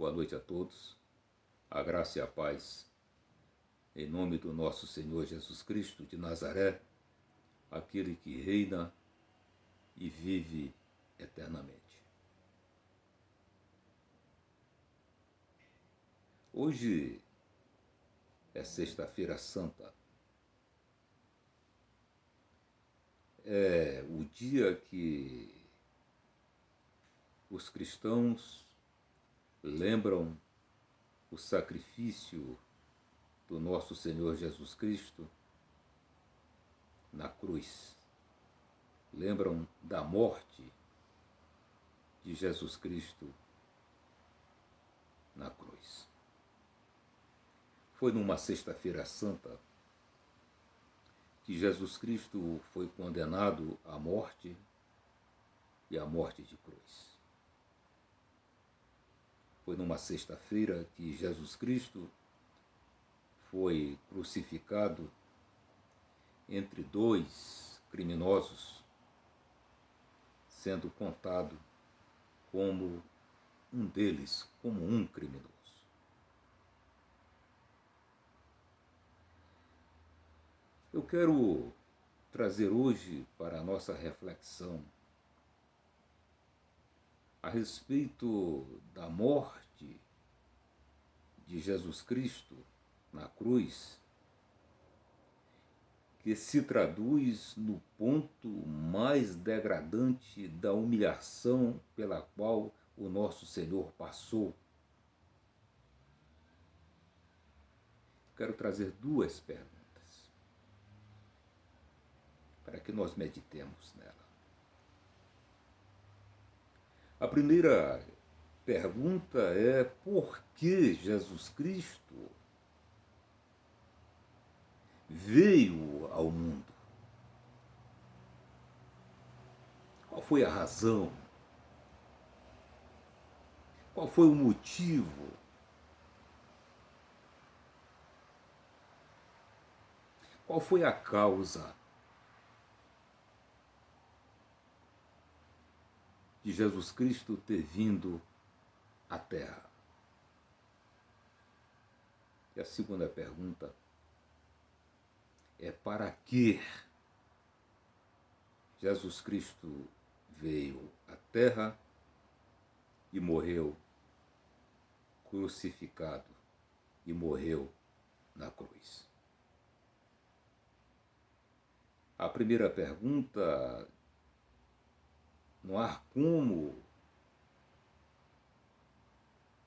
Boa noite a todos. A graça e a paz, em nome do nosso Senhor Jesus Cristo de Nazaré, aquele que reina e vive eternamente. Hoje é Sexta-feira Santa. É o dia que os cristãos lembram o sacrifício do nosso Senhor Jesus Cristo na cruz. Lembram da morte de Jesus Cristo na cruz. Foi numa Sexta-feira Santa que Jesus Cristo foi condenado à morte e à morte de cruz. Foi numa sexta-feira que Jesus Cristo foi crucificado entre dois criminosos, sendo contado como um deles, como um criminoso. Eu quero trazer hoje para a nossa reflexão a respeito da morte de Jesus Cristo na cruz, que se traduz no ponto mais degradante da humilhação pela qual o nosso Senhor passou. Quero trazer duas perguntas para que nós meditemos nela. A primeira pergunta é: por que Jesus Cristo veio ao mundo? Qual foi a razão? Qual foi o motivo? Qual foi a causa de Jesus Cristo ter vindo à Terra? E a segunda pergunta é: para que Jesus Cristo veio à Terra e morreu crucificado e morreu na cruz? A primeira pergunta, não há como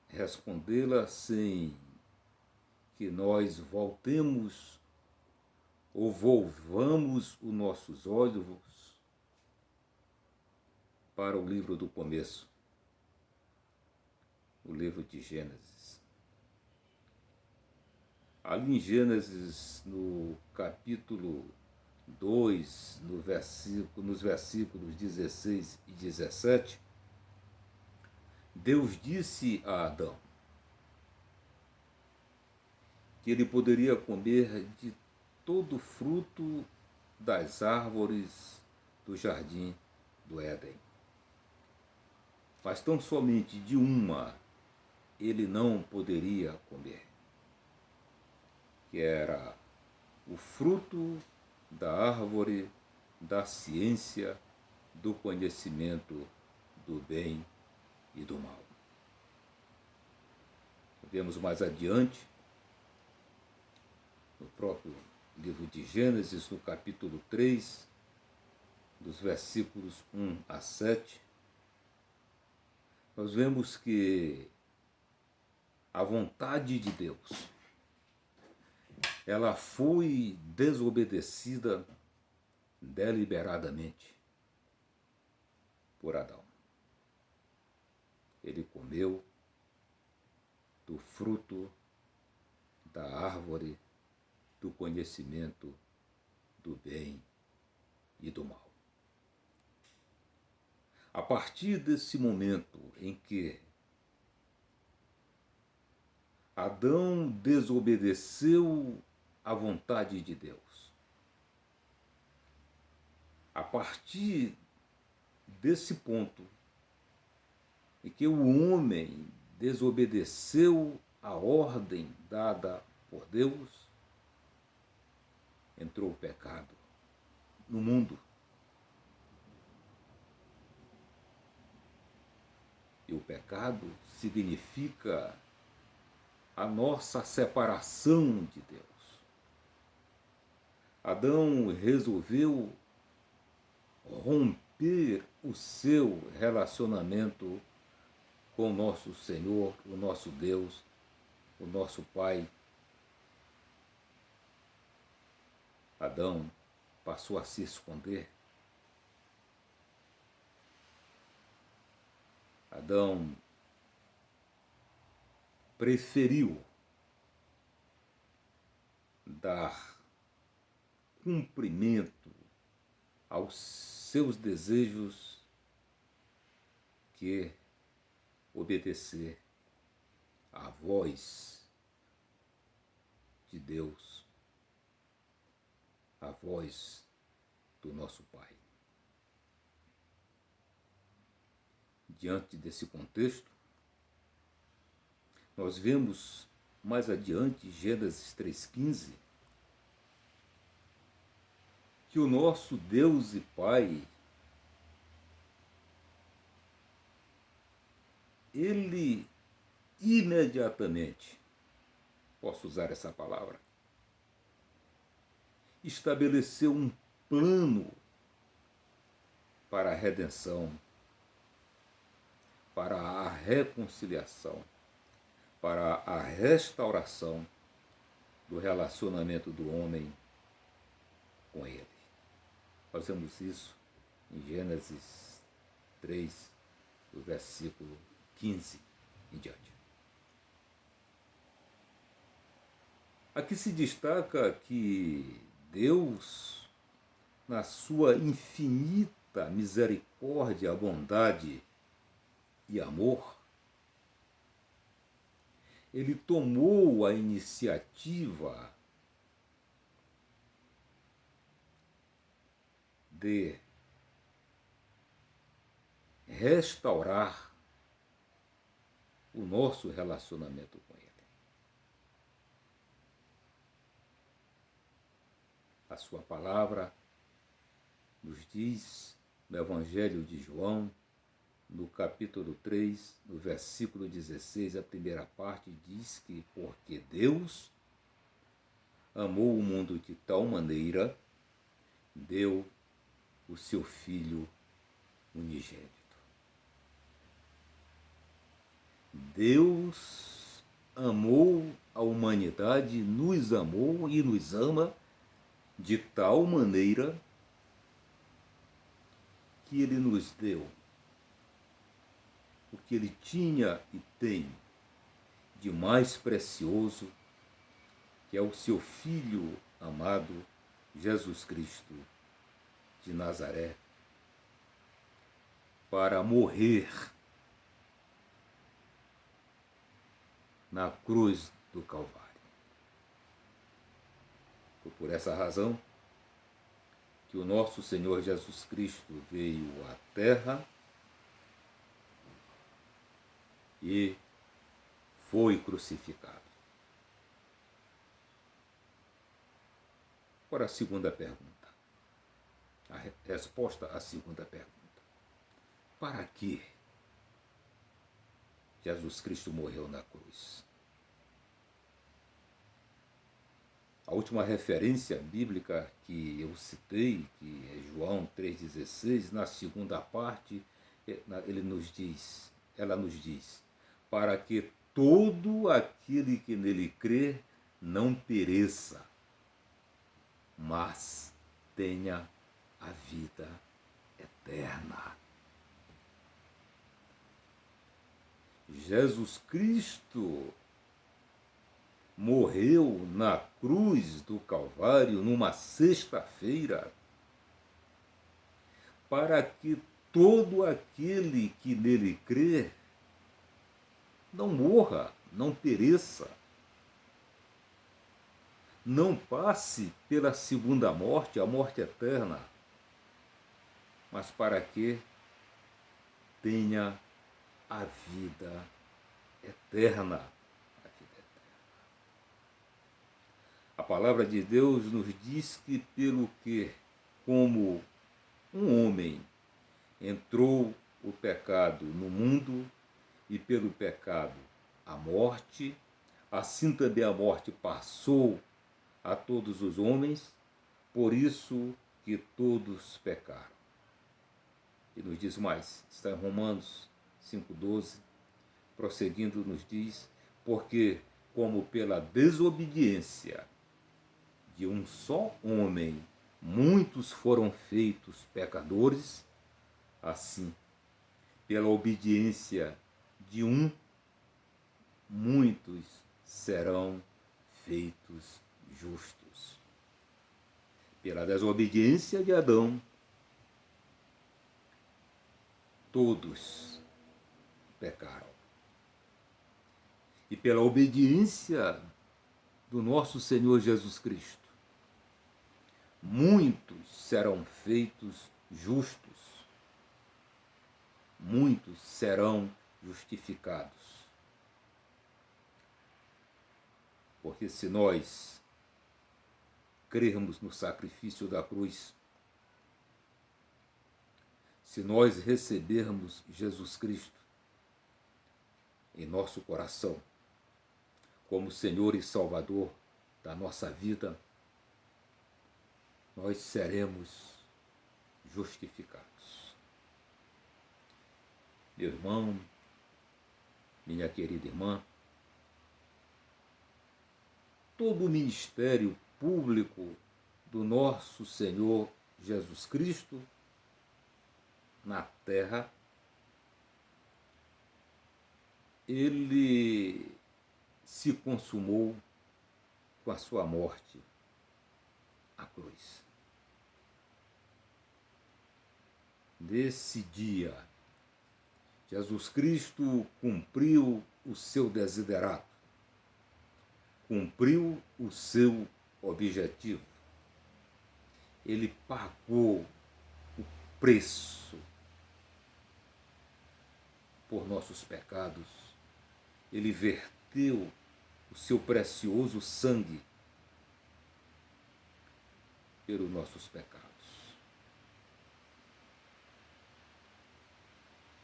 respondê-la sem que nós voltemos ou volvamos os nossos olhos para o livro do começo, o livro de Gênesis. Ali em Gênesis, no capítulo 2, nos versículos 16 e 17, Deus disse a Adão que ele poderia comer de todo fruto das árvores do jardim do Éden, mas tão somente de uma ele não poderia comer, que era o fruto da árvore da ciência do conhecimento do bem e do mal. Vemos mais adiante, no próprio livro de Gênesis, no capítulo 3, dos versículos 1 a 7, nós vemos que a vontade de Deus, ela foi desobedecida deliberadamente por Adão. Ele comeu do fruto da árvore do conhecimento do bem e do mal. A partir desse momento em que Adão desobedeceu à vontade de Deus, a partir desse ponto em que o homem desobedeceu a ordem dada por Deus, entrou o pecado no mundo. E o pecado significa a nossa separação de Deus. Adão resolveu romper o seu relacionamento com o nosso Senhor, o nosso Deus, o nosso Pai. Adão passou a se esconder. Adão preferiu dar cumprimento aos seus desejos que obedecer à voz de Deus, à voz do nosso Pai. Diante desse contexto, nós vemos mais adiante, Gênesis 3,15, que o nosso Deus e Pai, Ele imediatamente, posso usar essa palavra, estabeleceu um plano para a redenção, para a reconciliação, para a restauração do relacionamento do homem com Ele. Nós vemos isso em Gênesis 3, do versículo 15 em diante. Aqui se destaca que Deus, na sua infinita misericórdia, bondade e amor, Ele tomou a iniciativa de restaurar o nosso relacionamento com Ele. A sua palavra nos diz no Evangelho de João, no capítulo 3, no versículo 16, a primeira parte diz que porque Deus amou o mundo de tal maneira, deu o seu Filho unigênito. Deus amou a humanidade, nos amou e nos ama de tal maneira que Ele nos deu o que Ele tinha e tem de mais precioso, que é o seu Filho amado, Jesus Cristo de Nazaré, para morrer na cruz do Calvário. Foi por essa razão que o nosso Senhor Jesus Cristo veio à Terra e foi crucificado. Agora a segunda pergunta. A resposta à segunda pergunta. Para que Jesus Cristo morreu na cruz? A última referência bíblica que eu citei, que é João 3,16, na segunda parte, ela nos diz, para que todo aquele que nele crê não pereça, mas tenha a vida eterna. Jesus Cristo morreu na cruz do Calvário numa sexta-feira para que todo aquele que nele crê não morra, não pereça, não passe pela segunda morte, a morte eterna, mas para que tenha a vida eterna. A vida eterna. A palavra de Deus nos diz que pelo que, como um homem entrou o pecado no mundo, e pelo pecado a morte, assim também a morte passou a todos os homens, por isso que todos pecaram. E nos diz mais, está em Romanos 5,12, prosseguindo nos diz, porque como pela desobediência de um só homem muitos foram feitos pecadores, assim, pela obediência de um, muitos serão feitos justos. Pela desobediência de Adão, todos pecaram. E pela obediência do nosso Senhor Jesus Cristo, muitos serão feitos justos. Muitos serão justificados. Porque se nós crermos no sacrifício da cruz, se nós recebermos Jesus Cristo em nosso coração, como Senhor e Salvador da nossa vida, nós seremos justificados. Meu irmão, minha querida irmã, todo o ministério público do nosso Senhor Jesus Cristo na terra, ele se consumou com a sua morte à cruz. Nesse dia, Jesus Cristo cumpriu o seu desiderato, cumpriu o seu objetivo. Ele pagou o preço por nossos pecados. Ele verteu o seu precioso sangue pelos nossos pecados.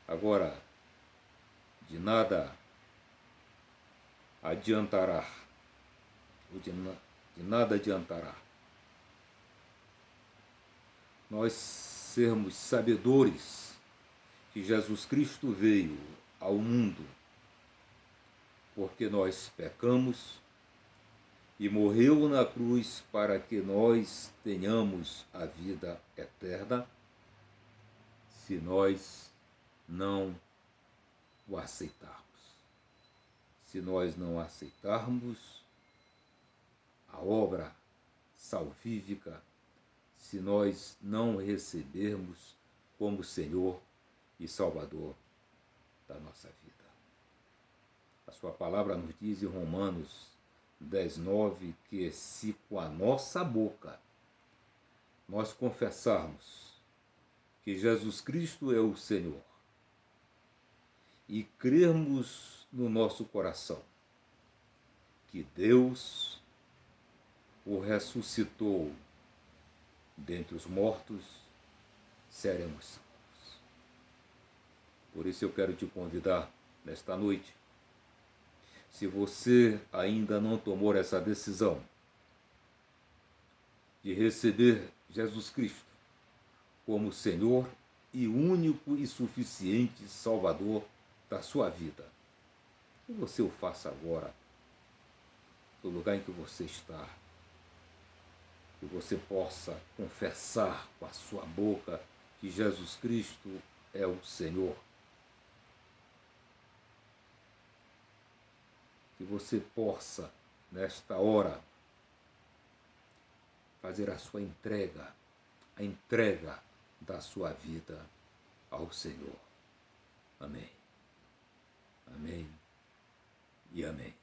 Agora, de nada adiantará, de nada adiantará nós sermos sabedores que Jesus Cristo veio ao mundo porque nós pecamos e morreu na cruz para que nós tenhamos a vida eterna, se nós não o aceitarmos. Se nós não aceitarmos a obra salvífica, se nós não recebermos como Senhor e Salvador da nossa vida. A sua palavra nos diz em Romanos 10:9 que se com a nossa boca nós confessarmos que Jesus Cristo é o Senhor e crermos no nosso coração que Deus o ressuscitou dentre os mortos, seremos salvos. Por isso eu quero te convidar nesta noite, se você ainda não tomou essa decisão de receber Jesus Cristo como Senhor e único e suficiente Salvador da sua vida, que você o faça agora, no lugar em que você está, que você possa confessar com a sua boca que Jesus Cristo é o Senhor. Que você possa, nesta hora, fazer a sua entrega, a entrega da sua vida ao Senhor. Amém. Amém e amém.